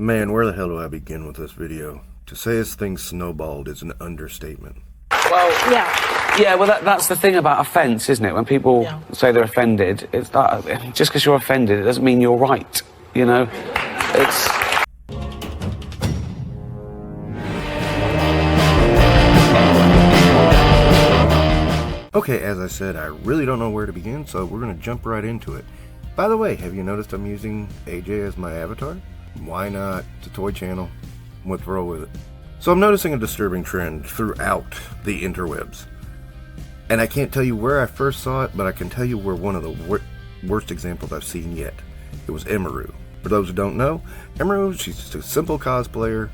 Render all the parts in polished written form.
Man, where the hell do I begin with this video? To say this thing snowballed is an understatement. Well, yeah, well, that's the thing about offence, isn't it? When people say they're offended, it's that, just because you're offended, it doesn't mean you're right, you know? It's... Okay, as I said, I really don't know where to begin, so we're going to jump right into it. By the way, have you noticed I'm using AJ as my avatar? Why not? It's a toy channel. Let's roll with it. So I'm noticing a disturbing trend throughout the interwebs. And I can't tell you where I first saw it, but I can tell you where one of the worst examples I've seen yet. It was Emaru. For those who don't know, Emaru, she's just a simple cosplayer.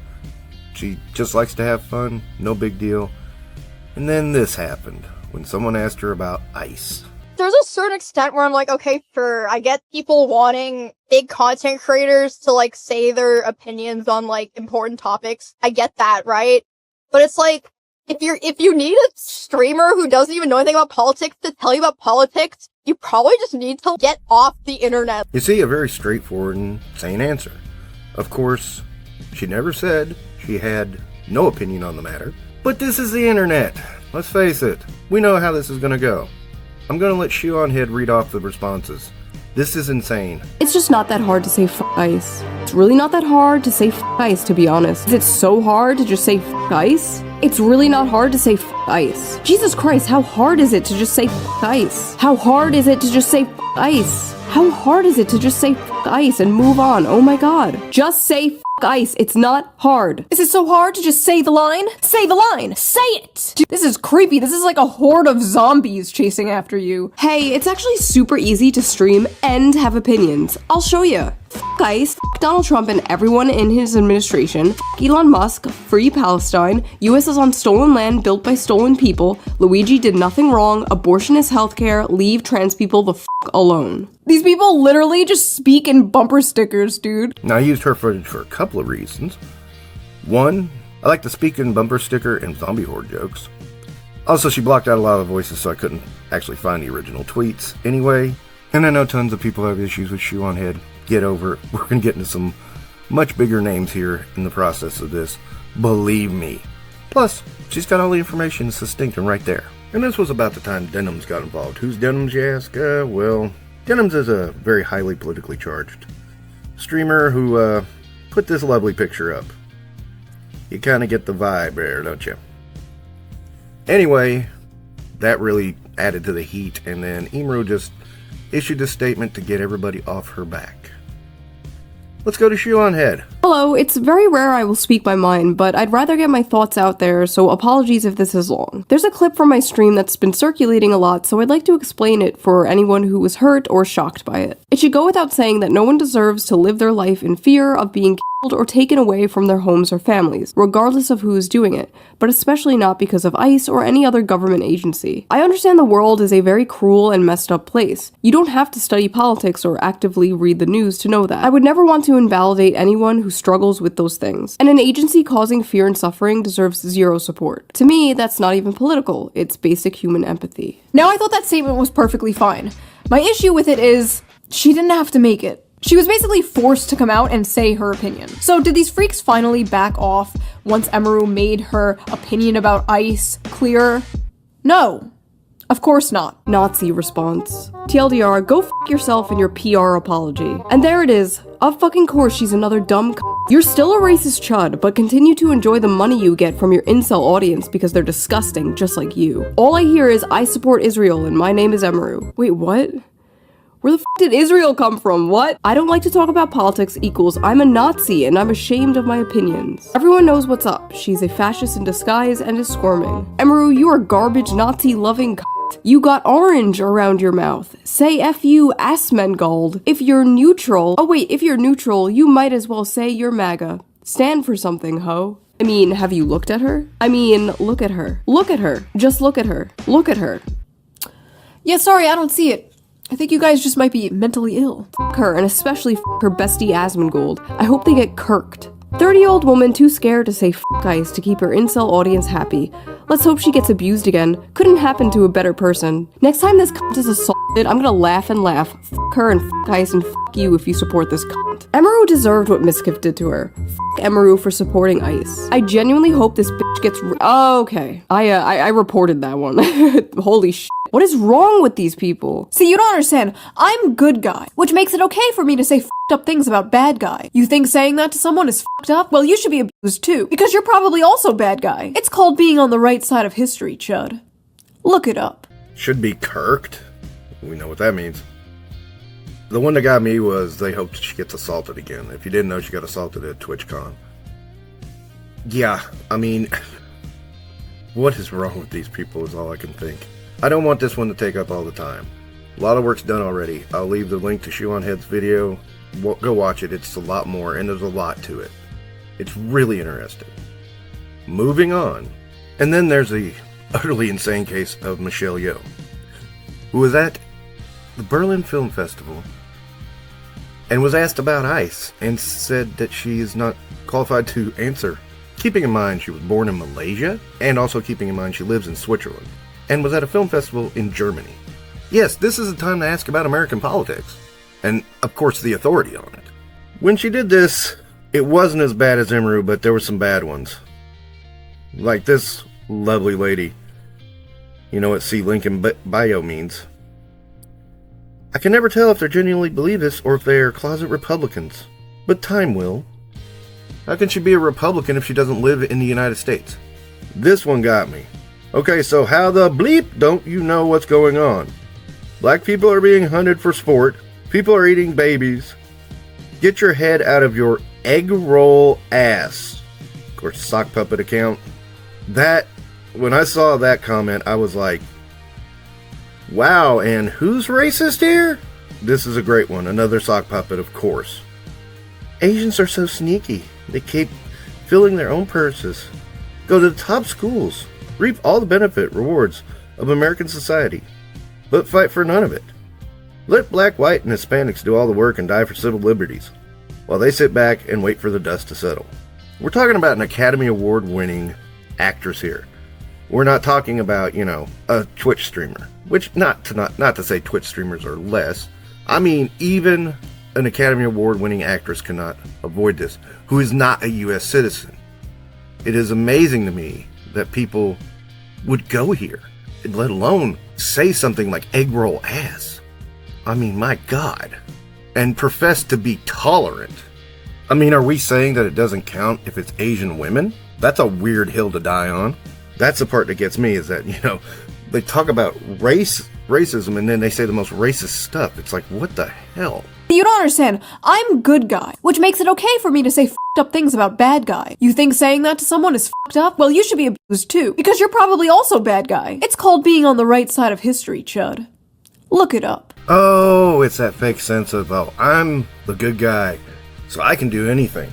She just likes to have fun, no big deal. And then this happened, when someone asked her about ice. There's a certain extent where I'm like, okay, sure, I get people wanting big content creators to, like, say their opinions on, like, important topics. I get that, right? But it's like, if you need a streamer who doesn't even know anything about politics to tell you about politics, you probably just need to get off the internet. You see, a very straightforward and sane answer. Of course, she never said she had no opinion on the matter. But this is the internet. Let's face it, we know how this is gonna go. I'm gonna let Shoe on Head read off the responses. This is insane. It's just not that hard to say f ice. It's really not that hard to say f ice, to be honest. Is it so hard to just say f ice? It's really not hard to say f ice. Jesus Christ, how hard is it to just say f ice? How hard is it to just say f ice? How hard is it to just say f ice and move on? Oh my god. Just say f ice. It's not hard. Is it so hard to just say the line? Say the line! Say it! Dude, this is creepy. This is like a horde of zombies chasing after you. Hey, it's actually super easy to stream and have opinions. I'll show you. F ice, f Donald Trump and everyone in his administration, f Elon Musk, free Palestine, US is on stolen land built by stolen people, Luigi did nothing wrong, abortion is healthcare, leave trans people the f alone. These people literally just speak in bumper stickers, dude. Now, I used her footage for a couple of reasons. One, I like to speak in bumper sticker and zombie horde jokes. Also, she blocked out a lot of the voices, so I couldn't actually find the original tweets anyway. And I know tons of people have issues with Shoe on Head. Get over it. We're going to get into some much bigger names here in the process of this. Believe me. Plus, she's got all the information succinct and right there. And this was about the time Denims got involved. Who's Denims, you ask? Well, Denims is a very highly politically charged streamer who put this lovely picture up. You kind of get the vibe there, don't you? Anyway, that really added to the heat, and then Emaru just issued a statement to get everybody off her back. Let's go to Shoe on Head. Hello, it's very rare I will speak my mind, but I'd rather get my thoughts out there, so apologies if this is long. There's a clip from my stream that's been circulating a lot, so I'd like to explain it for anyone who was hurt or shocked by it. It should go without saying that no one deserves to live their life in fear of being killed or taken away from their homes or families, regardless of who is doing it, but especially not because of ICE or any other government agency. I understand the world is a very cruel and messed up place. You don't have to study politics or actively read the news to know that. I would never want to invalidate anyone who struggles with those things, and an agency causing fear and suffering deserves zero support. To me, that's not even political, it's basic human empathy. Now, I thought that statement was perfectly fine. My issue with it is, she didn't have to make it. She was basically forced to come out and say her opinion. So did these freaks finally back off once Emaru made her opinion about ICE clear? No. Of course not. Nazi response. TLDR, go f yourself in your PR apology. And there it is. Of fucking course she's another dumb c***. You're still a racist chud, but continue to enjoy the money you get from your incel audience because they're disgusting, just like you. All I hear is, I support Israel and my name is Emaru. Wait, what? Where the f did Israel come from? What? I don't like to talk about politics equals I'm a Nazi and I'm ashamed of my opinions. Everyone knows what's up. She's a fascist in disguise and is squirming. Emaru, you are garbage Nazi-loving c***. You got orange around your mouth. Say F you, Asmongold. If you're neutral, if you're neutral, you might as well say you're MAGA. Stand for something, ho. I mean, have you looked at her? I mean, look at her. Look at her. Just look at her. Look at her. Yeah, sorry, I don't see it. I think you guys just might be mentally ill. F her, and especially f her bestie Asmongold. I hope they get kirked. 30-year-old woman too scared to say f ICE to keep her incel audience happy. Let's hope she gets abused again. Couldn't happen to a better person. Next time this cunt is assaulted, I'm gonna laugh and laugh. F her and f ICE and f you if you support this cunt. Emeru deserved what Miskiff did to her. F Emeru for supporting ICE. I genuinely hope this bitch gets okay. I reported that one. Holy shit. What is wrong with these people? See, you don't understand. I'm good guy, which makes it okay for me to say f***ed up things about bad guy. You think saying that to someone is f***ed up? Well, you should be abused too, because you're probably also bad guy. It's called being on the right side of history, Chud. Look it up. Should be kirked. We know what that means. The one that got me was they hope she gets assaulted again. If you didn't know, she got assaulted at TwitchCon. Yeah, I mean, what is wrong with these people is all I can think. I don't want this one to take up all the time. A lot of work's done already. I'll leave the link to Shoe on Head's video. Go watch it. It's a lot more, and there's a lot to it. It's really interesting. Moving on. And then there's the utterly insane case of Michelle Yeoh, who was at the Berlin Film Festival and was asked about ICE and said that she is not qualified to answer. Keeping in mind she was born in Malaysia, and also keeping in mind she lives in Switzerland, and was at a film festival in Germany. Yes, this is the time to ask about American politics, and of course the authority on it. When she did this, it wasn't as bad as Emeru, but there were some bad ones. Like this lovely lady. You know what C. Lincoln bio means. I can never tell if they genuinely believe this or if they are closet Republicans, but time will. How can she be a Republican if she doesn't live in the United States? This one got me. Okay, so how the bleep don't you know what's going on? Black people are being hunted for sport. People are eating babies. Get your head out of your egg roll ass. Of course, sock puppet account. When I saw that comment, I was like, wow, and who's racist here? This is a great one. Another sock puppet, of course. Asians are so sneaky. They keep filling their own purses. Go to the top schools. Reap all the benefit rewards of American society. But fight for none of it. Let black, white, and Hispanics do all the work and die for civil liberties, while they sit back and wait for the dust to settle. We're talking about an Academy Award-winning actress here. We're not talking about, a Twitch streamer. Which, not to say Twitch streamers are less. I mean, even an Academy Award-winning actress cannot avoid this, who is not a U.S. citizen. It is amazing to me that people would go here, let alone say something like egg roll ass. I mean, my God. And profess to be tolerant. I mean, are we saying that it doesn't count if it's Asian women? That's a weird hill to die on. That's the part that gets me, is that, they talk about racism, and then they say the most racist stuff. It's like, what the hell? You don't understand. I'm good guy, which makes it okay for me to say f***ed up things about bad guy. You think saying that to someone is f***ed up? Well, you should be abused too, because you're probably also bad guy. It's called being on the right side of history, Chud. Look it up. Oh, it's that fake sense of, I'm the good guy, so I can do anything.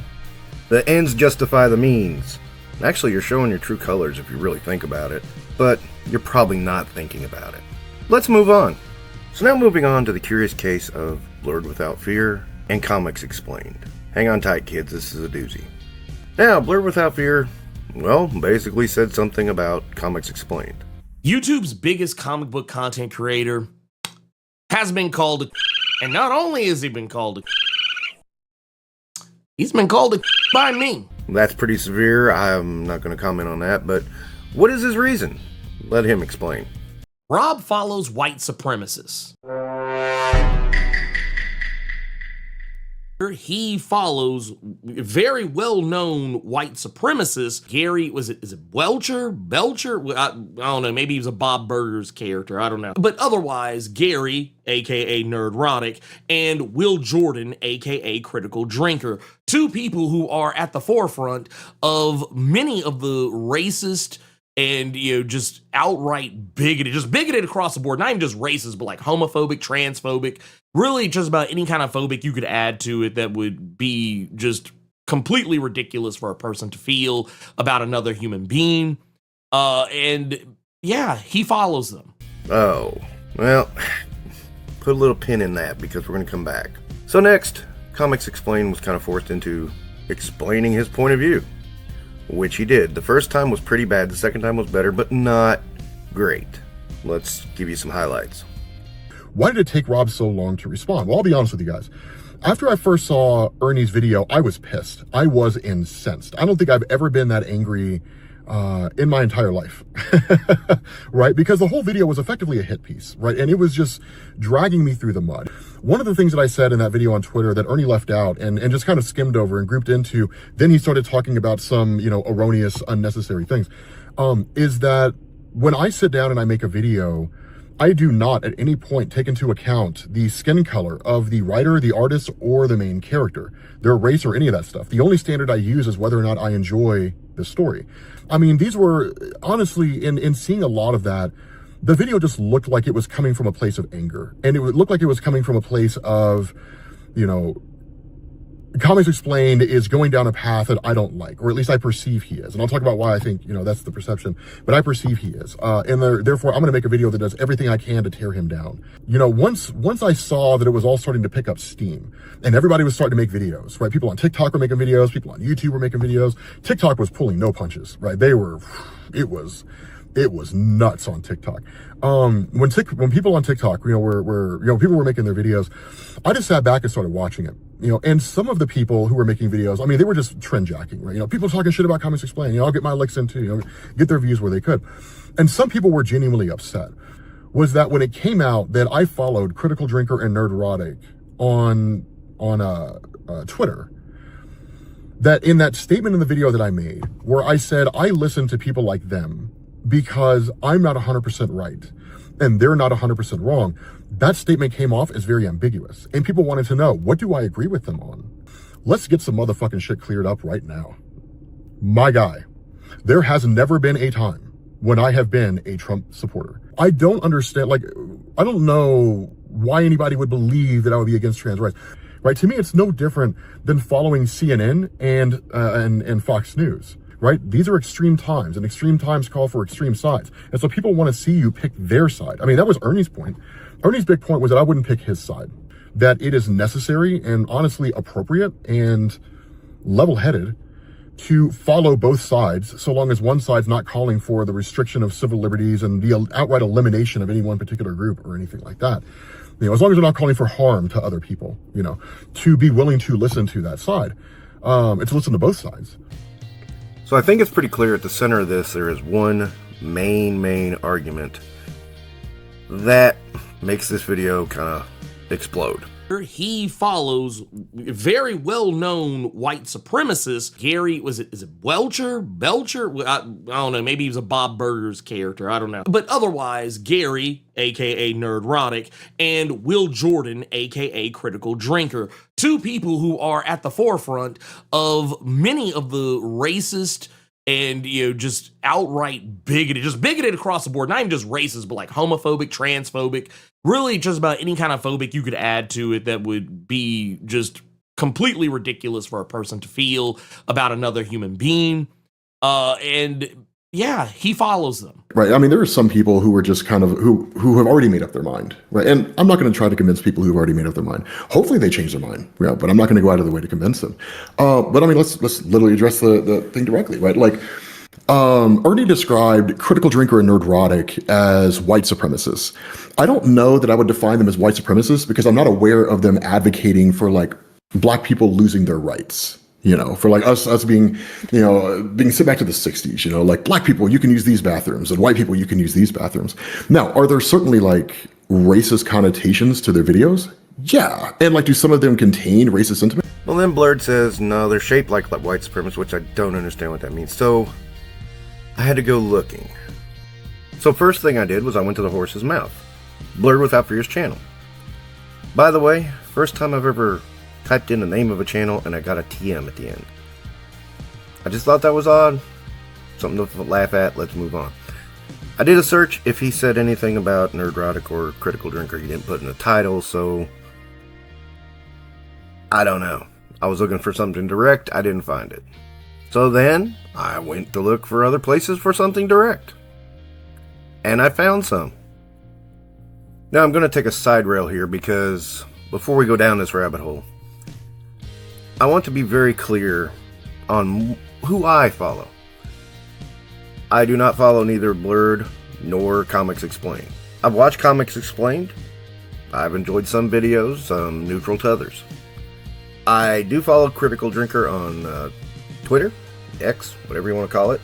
The ends justify the means. Actually, you're showing your true colors if you really think about it, but you're probably not thinking about it. Let's move on. So now moving on to the curious case of Blurred Without Fear and Comics Explained. Hang on tight, kids, this is a doozy. Now, Blurred Without Fear, basically said something about Comics Explained. YouTube's biggest comic book content creator has been called a, and not only has he been called a, he's been called a by me. That's pretty severe. I'm not going to comment on that, but what is his reason? Let him explain. Rob follows white supremacists. He follows very well-known white supremacists. Gary, is it Belcher? I don't know, maybe he was a Bob Burgers character, I don't know. But otherwise, Gary, aka Nerdrotic, and Will Jordan, aka Critical Drinker. Two people who are at the forefront of many of the racist and, just outright bigoted across the board, not even just racist, but like homophobic, transphobic, really just about any kind of phobic you could add to it that would be just completely ridiculous for a person to feel about another human being. And yeah, he follows them. Oh, well, put a little pin in that because we're going to come back. So next, Comics Explained was kind of forced into explaining his point of view, which he did. The first time was pretty bad, the second time was better, but not great. Let's give you some highlights. Why did it take Rob so long to respond? Well, I'll be honest with you guys. After I first saw Ernie's video, I was pissed. I was incensed. I don't think I've ever been that angry in my entire life, right? Because the whole video was effectively a hit piece, right? And it was just dragging me through the mud. One of the things that I said in that video on Twitter that Ernie left out and just kind of skimmed over and grouped into, then he started talking about some, erroneous, unnecessary things, is that when I sit down and I make a video, I do not at any point take into account the skin color of the writer, the artist, or the main character, their race, or any of that stuff. The only standard I use is whether or not I enjoy the story. I mean, these were, honestly, in seeing a lot of that, the video just looked like it was coming from a place of anger. And it would look like it was coming from a place of, Comics Explained is going down a path that I don't like, or at least I perceive he is. And I'll talk about why I think, that's the perception, but I perceive he is. And therefore, I'm going to make a video that does everything I can to tear him down. Once I saw that it was all starting to pick up steam and everybody was starting to make videos, right? People on TikTok were making videos, people on YouTube were making videos. TikTok was pulling no punches, right? It was nuts on TikTok. When people on TikTok, people were making their videos, I just sat back and started watching it. And some of the people who were making videos, I mean, they were just trend jacking, right? People talking shit about Comics Explained, I'll get my licks in too, get their views where they could. And some people were genuinely upset. Was that when it came out that I followed Critical Drinker and Nerdrotic on Twitter, that in that statement in the video that I made, where I said, I listen to people like them because I'm not 100% right and they're not 100% wrong, that statement came off as very ambiguous. And people wanted to know, what do I agree with them on? Let's get some motherfucking shit cleared up right now. My guy, there has never been a time when I have been a Trump supporter. I don't understand, I don't know why anybody would believe that I would be against trans rights. Right? To me, it's no different than following CNN and Fox News. Right? These are extreme times, and extreme times call for extreme sides. And so people want to see you pick their side. I mean, that was Ernie's point. Ernie's big point was that I wouldn't pick his side. That it is necessary and honestly appropriate and level-headed to follow both sides, so long as one side's not calling for the restriction of civil liberties and the outright elimination of any one particular group or anything like that. As long as they're not calling for harm to other people, to be willing to listen to that side, and to listen to both sides. So I think it's pretty clear at the center of this, there is one main argument that makes this video kind of explode. He follows very well-known white supremacist Gary, is it Belcher? I don't know, maybe he was a Bob Burgers character, I don't know. But otherwise, Gary, aka Nerdrotic, and Will Jordan, aka Critical Drinker, two people who are at the forefront of many of the racist and, just outright bigoted across the board, not even just racist, but homophobic, transphobic, really just about any kind of phobic you could add to it that would be just completely ridiculous for a person to feel about another human being. And yeah, he follows them. Right. I mean, there are some people who are just kind of who have already made up their mind. Right. And I'm not going to try to convince people who've already made up their mind. Hopefully they change their mind. Yeah. But I'm not going to go out of the way to convince them. But I mean, let's literally address the thing directly. Right. Ernie described Critical Drinker and Nerdrotic as white supremacists. I don't know that I would define them as white supremacists because I'm not aware of them advocating for black people losing their rights. For us being sit back to the 60s, black people, you can use these bathrooms, and white people, you can use these bathrooms. Now, are there certainly racist connotations to their videos? Yeah. And do some of them contain racist sentiment? Well, then Blurred says, no, they're shaped like white supremacists, which I don't understand what that means. So I had to go looking. So first thing I did was I went to the horse's mouth. Blurred Without Fear's channel. By the way, first time I've ever typed in the name of a channel and I got a TM at the end. I just thought that was odd. Something to laugh at. Let's move on. I did a search if he said anything about Nerdrotic or Critical Drinker. He didn't put in the title, so I don't know. I was looking for something direct. I didn't find it. So then I went to look for other places for something direct. And I found some. Now I'm going to take a side rail here because before we go down this rabbit hole, I want to be very clear on who I follow. I do not follow neither Blurred nor Comics Explained. I've watched Comics Explained. I've enjoyed some videos, neutral to others. I do follow Critical Drinker on Twitter, X, whatever you want to call it.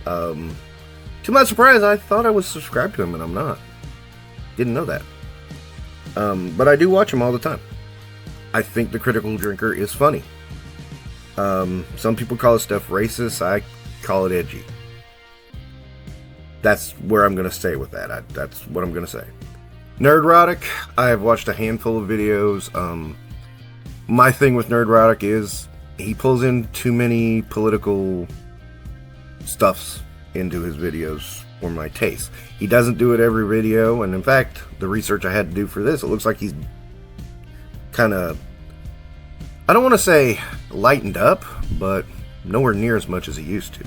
To my surprise, I thought I was subscribed to him, and I'm not. Didn't know that. But I do watch him all the time. I think the Critical Drinker is funny. Some people call his stuff racist. I call it edgy. That's where I'm going to stay with that. That's what I'm going to say. Nerdrotic, I have watched a handful of videos. My thing with Nerdrotic is he pulls in too many political stuffs into his videos for my taste. He doesn't do it every video, and in fact, the research I had to do for this, it looks like he's kind of, I don't want to say lightened up, but nowhere near as much as he used to.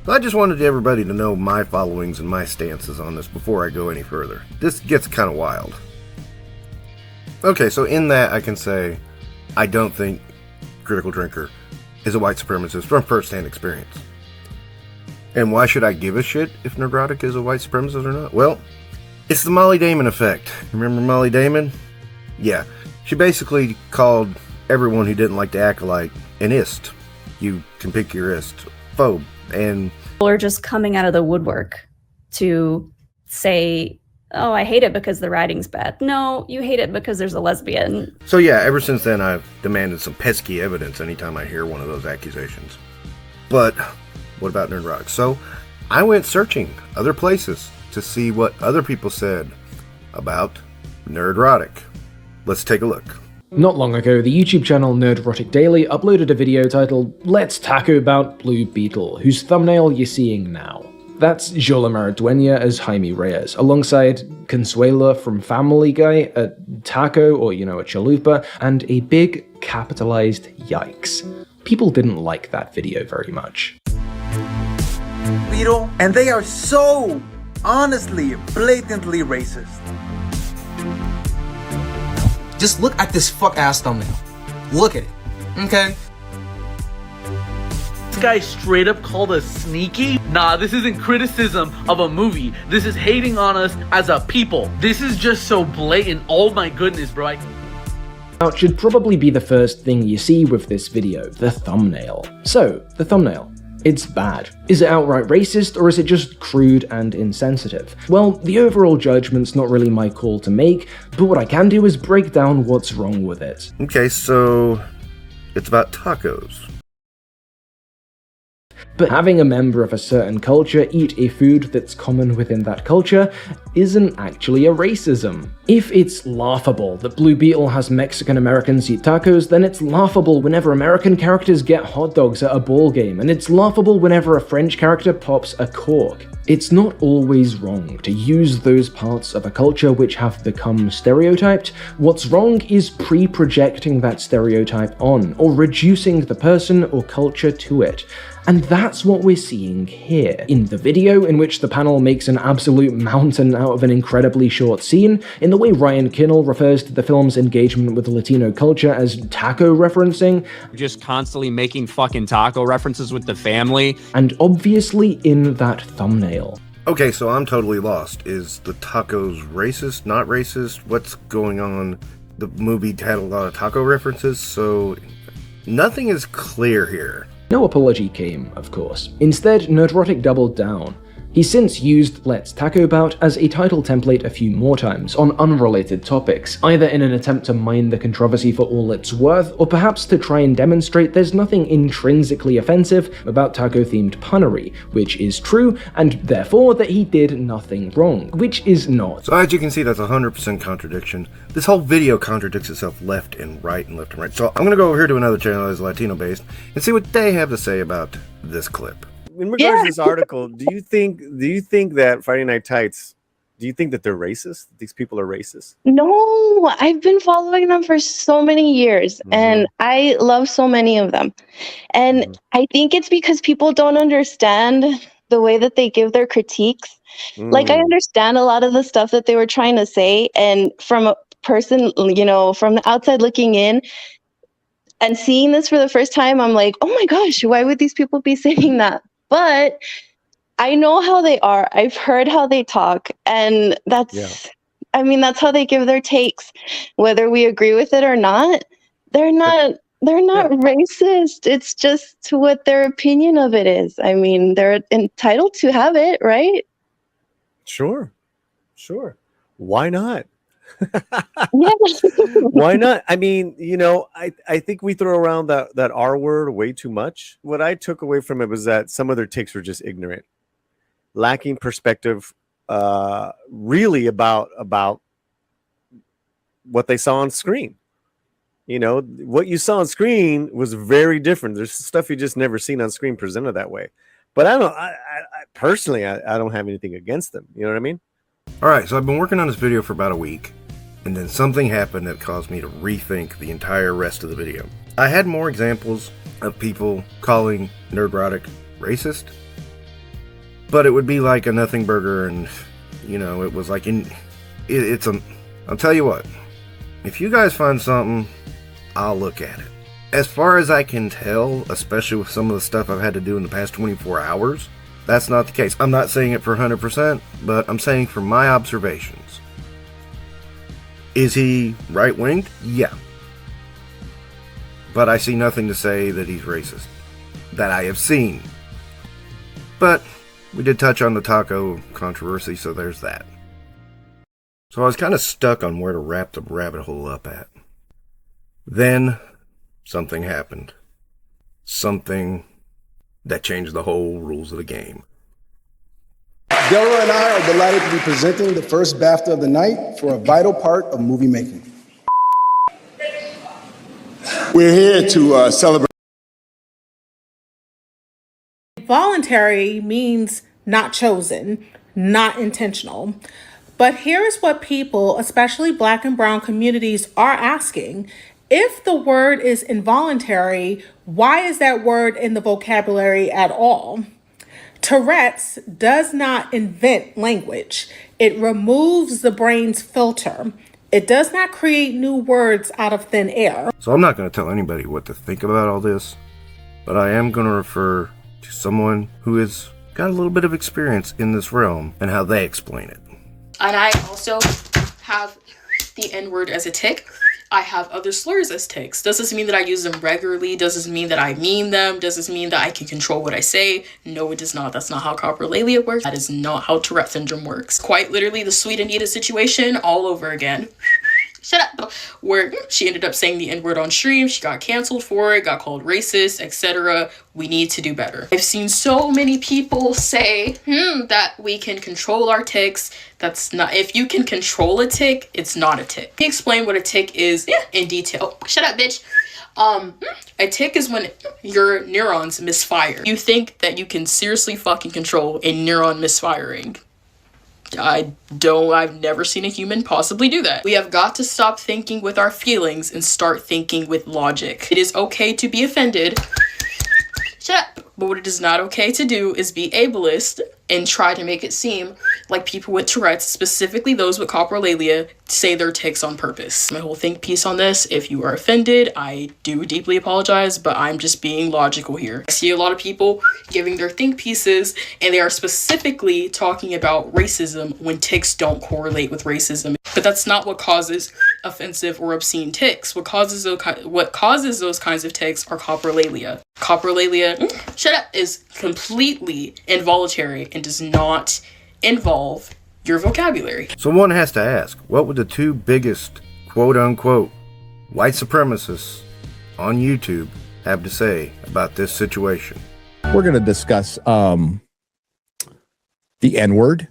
So I just wanted everybody to know my followings and my stances on this before I go any further. This gets kind of wild. Okay, so in that I can say I don't think Critical Drinker is a white supremacist from first-hand experience. And why should I give a shit if Nerdrotic is a white supremacist or not? Well, it's the Molly Damon effect. Remember Molly Damon? Yeah, she basically called everyone who didn't like the Acolyte an ist. You can pick your ist. Phobe. And people are just coming out of the woodwork to say, oh, I hate it because the writing's bad. No, you hate it because there's a lesbian. So yeah, ever since then I've demanded some pesky evidence anytime I hear one of those accusations. But what about Nerdrotic? So I went searching other places to see what other people said about Nerdrotic. Let's take a look. Not long ago, the YouTube channel Nerdrotic Daily uploaded a video titled Let's Taco About Blue Beetle, whose thumbnail you're seeing now. That's Jola Maraduena as Jaime Reyes, alongside Consuela from Family Guy, a taco, or a chalupa, and a big capitalized yikes. People didn't like that video very much. Beetle, and they are so honestly, blatantly racist. Just look at this fuck-ass thumbnail. Look at it, okay? This guy straight up called us sneaky? Nah, this isn't criticism of a movie. This is hating on us as a people. This is just so blatant. Oh my goodness, bro. Now, should probably be the first thing you see with this video, the thumbnail. So, the thumbnail. It's bad. Is it outright racist, or is it just crude and insensitive? Well, the overall judgment's not really my call to make, but what I can do is break down what's wrong with it. Okay, so it's about tacos. But having a member of a certain culture eat a food that's common within that culture isn't actually a racism. If it's laughable that Blue Beetle has Mexican Americans eat tacos, then it's laughable whenever American characters get hot dogs at a ball game, and it's laughable whenever a French character pops a cork. It's not always wrong to use those parts of a culture which have become stereotyped. What's wrong is pre-projecting that stereotype on, or reducing the person or culture to it. And that's what we're seeing here. In the video, in which the panel makes an absolute mountain out of an incredibly short scene, in the way Ryan Kinnell refers to the film's engagement with Latino culture as taco referencing, just constantly making fucking taco references with the family, and obviously in that thumbnail. Okay, so I'm totally lost. Is the tacos racist, not racist? What's going on? The movie had a lot of taco references, so nothing is clear here. No apology came, of course. Instead, Nerdrotic doubled down. He's since used Let's Taco Bout as a title template a few more times on unrelated topics, either in an attempt to mine the controversy for all it's worth, or perhaps to try and demonstrate there's nothing intrinsically offensive about taco-themed punnery, which is true, and therefore that he did nothing wrong, which is not. So as you can see, that's 100% contradiction. This whole video contradicts itself left and right and left and right. So I'm gonna go over here to another channel that's Latino-based and see what they have to say about this clip. In regards to this article, do you think that Friday Night Tights, do you think that they're racist? These people are racist? No, I've been following them for so many years, and I love so many of them. And I think it's because people don't understand the way that they give their critiques. Like, I understand a lot of the stuff that they were trying to say, and from a person, from the outside looking in, and seeing this for the first time, I'm like, oh my gosh, why would these people be saying that? But I know how they are. I've heard how they talk, and that's how they give their takes. Whether we agree with it or not, They're not racist. It's just what their opinion of it is. I mean, they're entitled to have it, right? Sure. Why not? Yeah. Why not? I mean, I think we throw around that R word way too much. What I took away from it was that some of their takes were just ignorant, lacking perspective, really about what they saw on screen. What you saw on screen was very different. There's stuff you just never seen on screen presented that way. But I personally, I don't have anything against them. You know what I mean? All right, so I've been working on this video for about a week, and then something happened that caused me to rethink the entire rest of the video. I had more examples of people calling Nerdrotic racist, but it would be like a nothing burger, and it was like I'll tell you what, if you guys find something, I'll look at it. As far as I can tell, especially with some of the stuff I've had to do in the past 24 hours, that's not the case. I'm not saying it for 100%, but I'm saying from my observations. Is he right-winged? Yeah. But I see nothing to say that he's racist. That I have seen. But we did touch on the taco controversy, so there's that. So I was kind of stuck on where to wrap the rabbit hole up at. Then something happened. Something that changed the whole rules of the game. Delroy and I are delighted to be presenting the first BAFTA of the night for a vital part of movie making. We're here to celebrate. Voluntary means not chosen, not intentional. But here is what people, especially Black and brown communities, are asking. If the word is involuntary, why is that word in the vocabulary at all? Tourette's does not invent language. It removes the brain's filter. It does not create new words out of thin air. So I'm not going to tell anybody what to think about all this, but I am going to refer to someone who has got a little bit of experience in this realm and how they explain it. And I also have the N-word as a tick. I have other slurs as ticks. Does this mean that I use them regularly? Does this mean that I mean them? Does this mean that I can control what I say? No, it does not. That's not how coprolalia works. That is not how Tourette syndrome works. Quite literally the Sweet Anita situation all over again. Shut up. Where she ended up saying the N-word on stream. She got canceled for it, got called racist, etc. We need to do better. I've seen so many people say, that we can control our ticks. That's not, if you can control a tick, it's not a tick. Let me explain what a tick is in detail. Shut up, bitch. A tick is when your neurons misfire. You think that you can seriously fucking control a neuron misfiring. I've never seen a human possibly do that. We have got to stop thinking with our feelings and start thinking with logic. It is okay to be offended. Shut up. But what it is not okay to do is be ableist and try to make it seem like people with Tourette's, specifically those with coprolalia, say their ticks on purpose. My whole think piece on this, if you are offended, I do deeply apologize, but I'm just being logical here. I see a lot of people giving their think pieces, and they are specifically talking about racism when ticks don't correlate with racism. But that's not what causes offensive or obscene ticks. What causes those kinds of ticks are coprolalia. Coprolalia, shut up, is completely involuntary and does not involve your vocabulary. So one has to ask, what would the two biggest quote-unquote white supremacists on YouTube have to say about this situation? We're going to discuss the N-word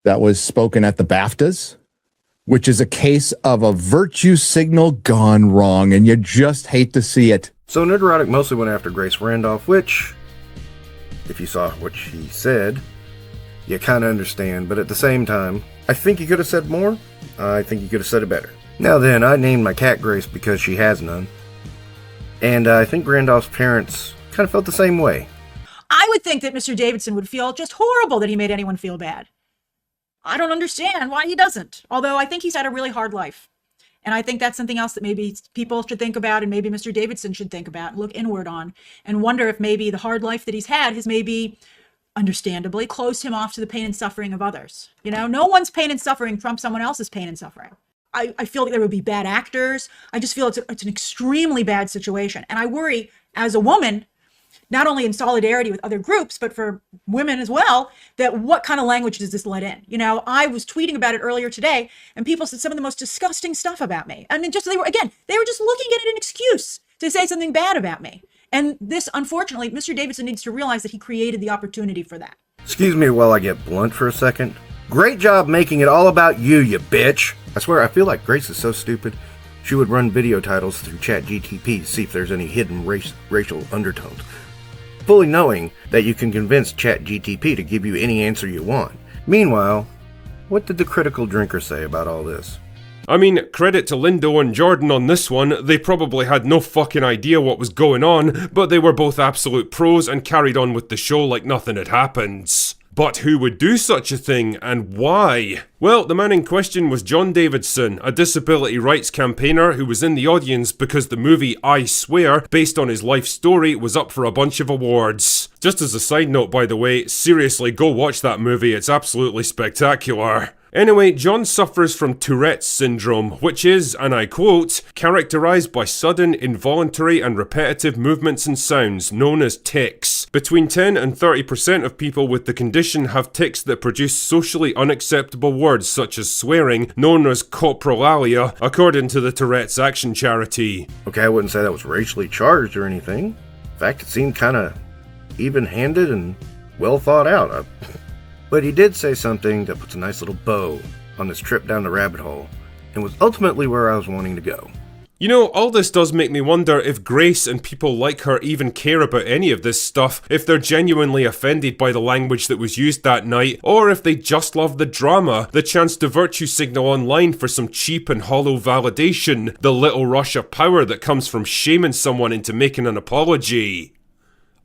that was spoken at the BAFTAs, which is a case of a virtue signal gone wrong, and you just hate to see it. So Nerdrotic mostly went after Grace Randolph, which, if you saw what she said, you kind of understand, but at the same time, I think you could have said more. I think you could have said it better. Now then, I named my cat Grace because she has none. And I think Randolph's parents kind of felt the same way. I would think that Mr. Davidson would feel just horrible that he made anyone feel bad. I don't understand why he doesn't. Although I think he's had a really hard life. And I think that's something else that maybe people should think about, and maybe Mr. Davidson should think about and look inward on and wonder if maybe the hard life that he's had has maybe understandably closed him off to the pain and suffering of others. You know, no one's pain and suffering trumps someone else's pain and suffering. I feel like there would be bad actors. I just feel it's an extremely bad situation. And I worry as a woman, not only in solidarity with other groups, but for women as well, that what kind of language does this let in? You know, I was tweeting about it earlier today, and people said some of the most disgusting stuff about me. I mean, they were just looking at it an excuse to say something bad about me. And this, unfortunately, Mr. Davidson needs to realize that he created the opportunity for that. Excuse me while I get blunt for a second. Great job making it all about you, you bitch. I swear, I feel like Grace is so stupid. She would run video titles through ChatGTP to see if there's any hidden racial undertones, fully knowing that you can convince ChatGTP to give you any answer you want. Meanwhile, what did the critical drinker say about all this? I mean, credit to Lindo and Jordan on this one. They probably had no fucking idea what was going on, but they were both absolute pros and carried on with the show like nothing had happened. But who would do such a thing, and why? Well, the man in question was John Davidson, a disability rights campaigner who was in the audience because the movie I Swear, based on his life story, was up for a bunch of awards. Just as a side note, by the way, seriously, go watch that movie, it's absolutely spectacular. Anyway, John suffers from Tourette's syndrome, which is, and I quote, characterized by sudden, involuntary and repetitive movements and sounds, known as tics. Between 10 and 30% of people with the condition have tics that produce socially unacceptable words such as swearing, known as coprolalia, according to the Tourette's Action Charity. Okay, I wouldn't say that was racially charged or anything. In fact, it seemed kind of even-handed and well thought out. But he did say something that puts a nice little bow on this trip down the rabbit hole, and was ultimately where I was wanting to go. You know, all this does make me wonder if Grace and people like her even care about any of this stuff, if they're genuinely offended by the language that was used that night, or if they just love the drama, the chance to virtue signal online for some cheap and hollow validation, the little rush of power that comes from shaming someone into making an apology.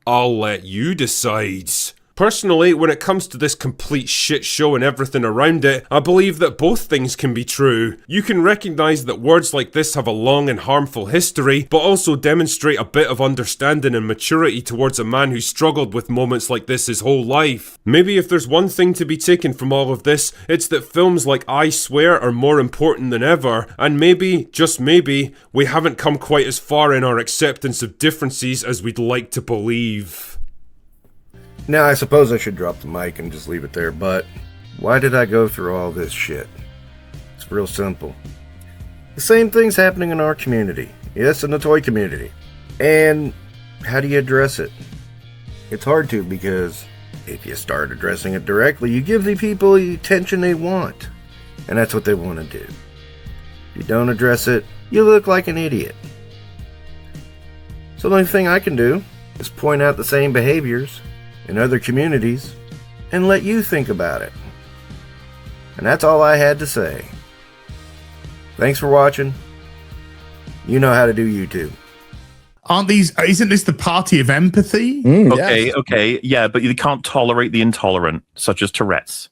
I'll let you decide. Personally, when it comes to this complete shit show and everything around it, I believe that both things can be true. You can recognise that words like this have a long and harmful history, but also demonstrate a bit of understanding and maturity towards a man who struggled with moments like this his whole life. Maybe if there's one thing to be taken from all of this, it's that films like I Swear are more important than ever, and maybe, just maybe, we haven't come quite as far in our acceptance of differences as we'd like to believe. Now, I suppose I should drop the mic and just leave it there, but why did I go through all this shit? It's real simple. The same thing's happening in our community. Yes, in the toy community. And how do you address it? It's hard to, because if you start addressing it directly, you give the people the attention they want. And that's what they want to do. If you don't address it, you look like an idiot. So the only thing I can do is point out the same behaviors in other communities and let you think about it. And that's all I had to say. Thanks for watching. You know how to do YouTube. Isn't this the party of empathy? Okay, yeah, but you can't tolerate the intolerant, such as Tourette's.